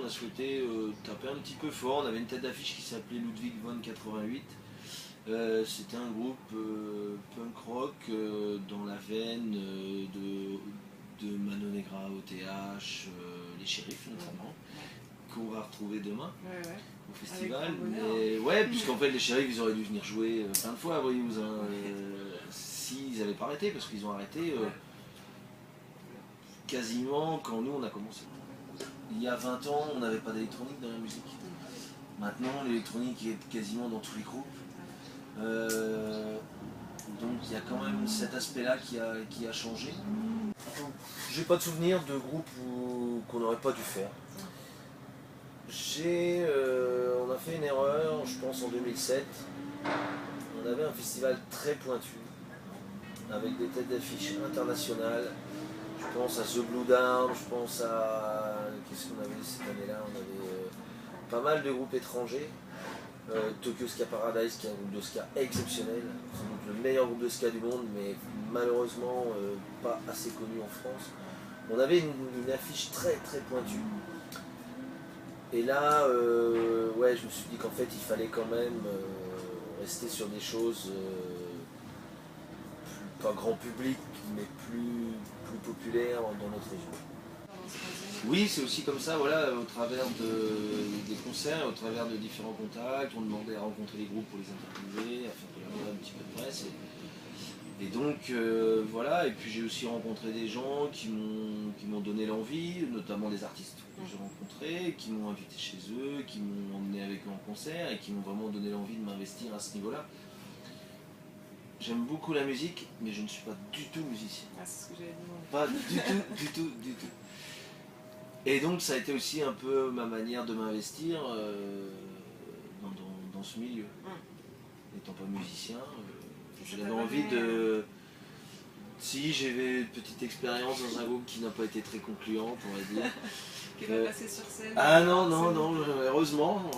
a souhaité taper un petit peu fort. On avait une tête d'affiche qui s'appelait Ludwig von 88. C'était un groupe punk rock dans la veine de Mano Negra, OTH, les Shérifs notamment, qu'on va retrouver demain au festival. Mais, ouais, puisqu'en fait les Shérifs ils auraient dû venir jouer plein de fois à Briouze s'ils n'avaient pas arrêté, parce qu'ils ont arrêté quasiment quand nous on a commencé. Il y a 20 ans, on n'avait pas d'électronique dans la musique. Maintenant, l'électronique est quasiment dans tous les groupes. Donc il y a quand même cet aspect-là qui a changé. J'ai pas de souvenir de groupe qu'on n'aurait pas dû faire. On a fait une erreur, je pense en 2007. On avait un festival très pointu, avec des têtes d'affiche internationales. Je pense à The Blue Down, je pense à... Qu'est-ce qu'on avait cette année-là? On avait pas mal de groupes étrangers. Tokyo Ska Paradise, qui est un groupe de ska exceptionnel, sans doute le meilleur groupe de ska du monde, mais malheureusement pas assez connu en France. On avait une affiche très très pointue. Et là, ouais, je me suis dit qu'en fait il fallait quand même rester sur des choses pas grand public, mais plus populaires dans notre région. Oui, c'est aussi comme ça, voilà, au travers des concerts, au travers de différents contacts, on demandait à rencontrer les groupes pour les interviewer, à faire un petit peu de presse. Et donc, voilà, et puis j'ai aussi rencontré des gens qui m'ont donné l'envie, notamment des artistes que j'ai rencontrés, qui m'ont invité chez eux, qui m'ont emmené avec eux en concert et qui m'ont vraiment donné l'envie de m'investir à ce niveau-là. J'aime beaucoup la musique, mais je ne suis pas du tout musicien. Ah, c'est ce que j'avais demandé. Pas du tout. Et donc ça a été aussi un peu ma manière de m'investir dans ce milieu. N'étant pas musicien, j'avais envie de... Si, j'avais une petite expérience dans un groupe qui n'a pas été très concluante, on va dire. Qui est pas passé sur scène. Ah non, heureusement.